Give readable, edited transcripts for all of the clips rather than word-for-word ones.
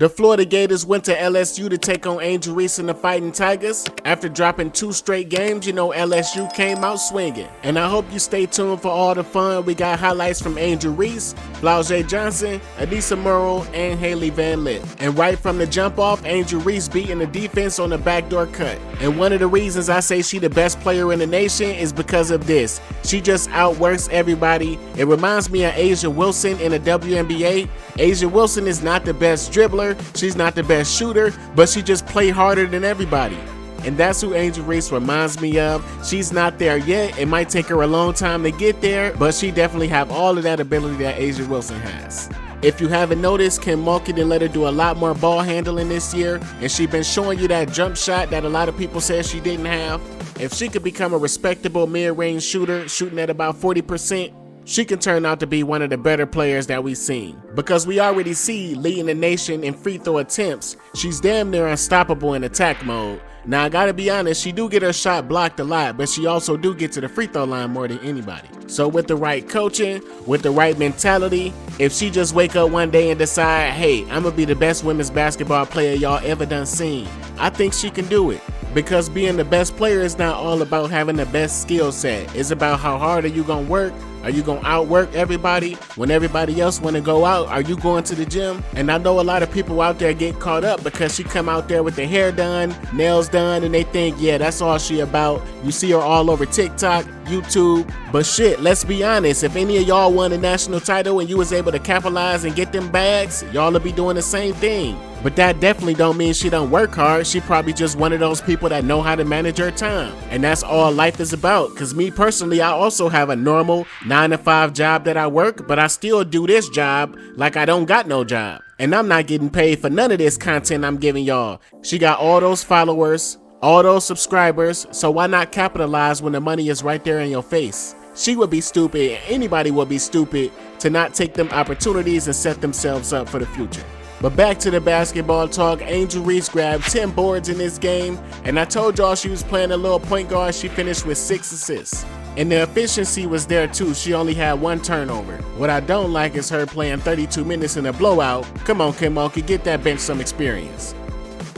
The Florida Gators went to LSU to take on Angel Reese and the Fighting Tigers. After dropping 2 straight games, you know LSU came out swinging. And I hope you stay tuned for all the fun. We got highlights from Angel Reese, Flaujae Johnson, Aneesah Morrow, and Hailey Lith. And right from the jump off, Angel Reese beating the defense on the backdoor cut. And one of the reasons I say she the best player in the nation is because of this. She just outworks everybody. It reminds me of A'ja Wilson in the WNBA. A'ja Wilson is not the best dribbler, she's not the best shooter, but she just play harder than everybody. And that's who Angel Reese reminds me of. She's not there yet. It might take her a long time to get there, but she definitely have all of that ability that A'ja Wilson has. If you haven't noticed, Kim Mulkey done let her do a lot more ball handling this year, and she been showing you that jump shot that a lot of people said she didn't have. If she could become a respectable mid-range shooter, shooting at about 40%, she can turn out to be one of the better players that we've seen. Because we already see leading the nation in free throw attempts, she's damn near unstoppable in attack mode. Now I gotta be honest, she do get her shot blocked a lot, but she also do get to the free throw line more than anybody. So with the right coaching, with the right mentality, if she just wake up one day and decide, hey, I'm gonna be the best women's basketball player y'all ever done seen, I think she can do it. Because being the best player is not all about having the best skill set. It's about how hard are you gonna work? Are you gonna outwork everybody? When everybody else wanna go out, are you going to the gym? And I know a lot of people out there get caught up because she come out there with the hair done, nails done, and they think, yeah, that's all she about. You see her all over TikTok, YouTube. But shit, let's be honest, if any of y'all won a national title and you was able to capitalize and get them bags, y'all will be doing the same thing. But that definitely don't mean she don't work hard. She probably just one of those people that know how to manage her time. And that's all life is about. Cause me personally, I also have a normal 9-to-5 job that I work, but I still do this job like I don't got no job. And I'm not getting paid for none of this content I'm giving y'all. She got all those followers, all those subscribers, so why not capitalize when the money is right there in your face? She would be stupid, anybody would be stupid to not take them opportunities and set themselves up for the future. But back to the basketball talk, Angel Reese grabbed 10 boards in this game, and I told y'all she was playing a little point guard. She finished with 6 assists. And the efficiency was there too, she only had 1 turnover. What I don't like is her playing 32 minutes in a blowout. Come on, Kim Mulkey, get that bench some experience.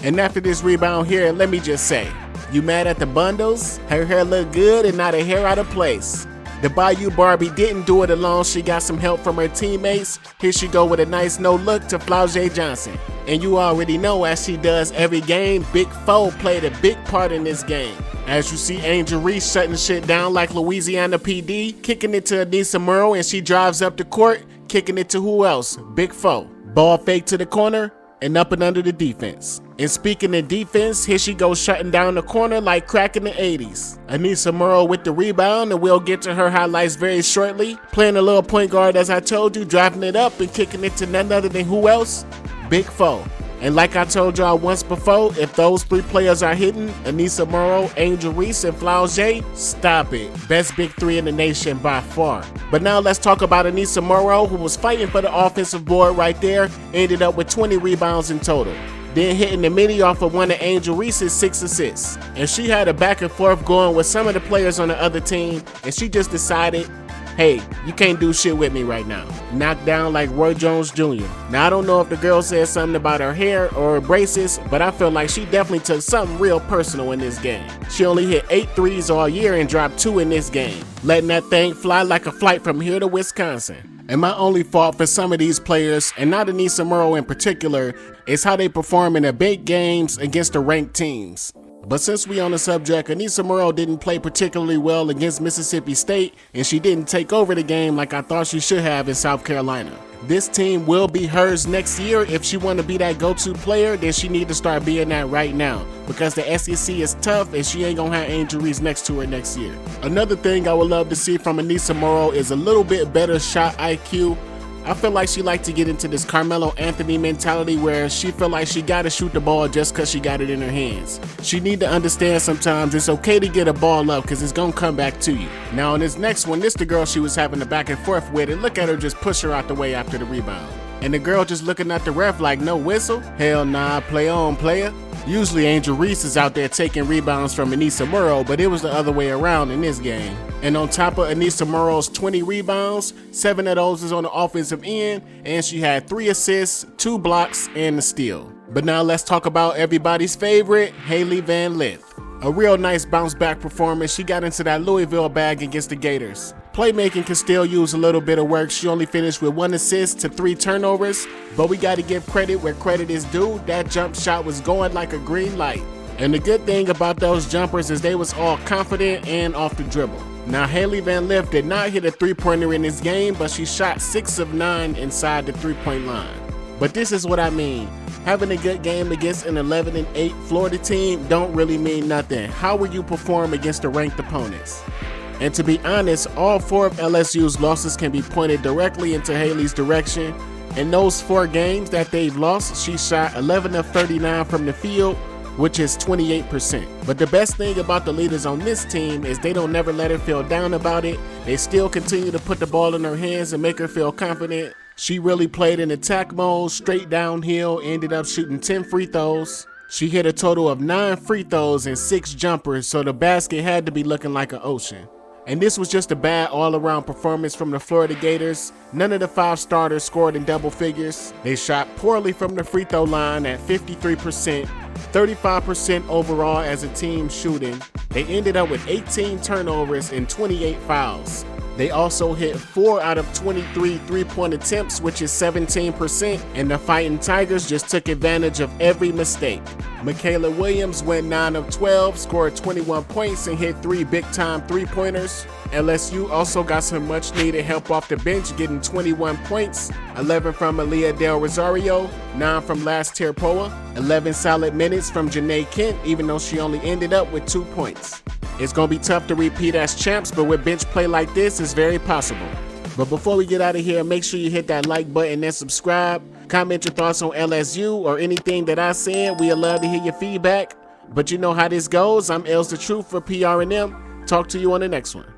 And after this rebound here, let me just say, you mad at the bundles? Her hair look good and not a hair out of place. The Bayou Barbie didn't do it alone, she got some help from her teammates. Here she go with a nice no look to Flaujae Johnson. And you already know, as she does every game, Big Foe played a big part in this game. As you see Angel Reese shutting shit down like Louisiana PD, kicking it to Aneesah Morrow, and she drives up the court, kicking it to who else? Big Foe. Ball fake to the corner, and up and under the defense. And speaking of defense, here she goes shutting down the corner like crack in the 80s. Aneesah Morrow with the rebound, and we'll get to her highlights very shortly. Playing a little point guard as I told you, driving it up and kicking it to none other than who else? Big Foe. And like I told y'all once before, if those 3 players are hitting, Aneesah Morrow, Angel Reese, and Flaujae, stop it. Best big 3 in the nation by far. But now let's talk about Aneesah Morrow, who was fighting for the offensive board right there, ended up with 20 rebounds in total. Then hitting the midi off of one of Angel Reese's 6 assists. And she had a back and forth going with some of the players on the other team, and she just decided, hey, you can't do shit with me right now. Knocked down like Roy Jones Jr. Now, I don't know if the girl said something about her hair or her braces, but I feel like she definitely took something real personal in this game. She only hit 8 threes all year and dropped 2 in this game, letting that thing fly like a flight from here to Wisconsin. And my only fault for some of these players, and not Aneesah Morrow in particular, is how they perform in the big games against the ranked teams. But since we on the subject, Aneesah Morrow didn't play particularly well against Mississippi State, and she didn't take over the game like I thought she should have in South Carolina. This team will be hers next year. If she want to be that go-to player, then she need to start being that right now, because the SEC is tough and she ain't gonna have Angel Reese next to her next year. Another thing I would love to see from Aneesah Morrow is a little bit better shot IQ. I feel like she like to get into this Carmelo Anthony mentality where she feel like she gotta shoot the ball just cause she got it in her hands. She need to understand sometimes it's okay to get a ball up cause it's gonna come back to you. Now in this next one, this the girl she was having the back and forth with, and look at her just push her out the way after the rebound. And the girl just looking at the ref like, no whistle? Hell nah, play on, player. Usually Angel Reese is out there taking rebounds from Aneesah Morrow, but it was the other way around in this game. And on top of Aneesah Morrow's 20 rebounds, 7 of those is on the offensive end, and she had 3 assists, 2 blocks, and a steal. But now let's talk about everybody's favorite, Hailey Van Lith. A real nice bounce back performance. She got into that Louisville bag against the Gators. Playmaking can still use a little bit of work. She only finished with 1 assist to 3 turnovers, but we got to give credit where credit is due. That jump shot was going like a green light. And the good thing about those jumpers is they was all confident and off the dribble. Now Hailey Van Lith did not hit a 3-pointer in this game, but she shot 6 of 9 inside the 3-point line. But this is what I mean. Having a good game against an 11-8 Florida team don't really mean nothing. How will you perform against the ranked opponents? And to be honest, all 4 of LSU's losses can be pointed directly into Hailey's direction. In those 4 games that they've lost, she shot 11 of 39 from the field, which is 28%. But the best thing about the leaders on this team is they don't never let her feel down about it. They still continue to put the ball in her hands and make her feel confident. She really played in attack mode, straight downhill, ended up shooting 10 free throws. She hit a total of 9 free throws and 6 jumpers, so the basket had to be looking like an ocean. And this was just a bad all-around performance from the Florida Gators. None of the 5 starters scored in double figures. They shot poorly from the free throw line at 53%, 35% overall as a team shooting. They ended up with 18 turnovers and 28 fouls. They also hit 4 out of 23 3-point attempts, which is 17%, and the Fighting Tigers just took advantage of every mistake. Michaela Williams went 9 of 12, scored 21 points, and hit 3 big-time 3-pointers. LSU also got some much-needed help off the bench, getting 21 points, 11 from Aaliyah Del Rosario, 9 from Last Terpoa, 11 solid minutes from Janae Kent, even though she only ended up with 2 points. It's going to be tough to repeat as champs, but with bench play like this, it's very possible. But before we get out of here, make sure you hit that like button and subscribe. Comment your thoughts on LSU or anything that I said. We'd love to hear your feedback. But you know how this goes. I'm Els the Truth for PRM. Talk to you on the next one.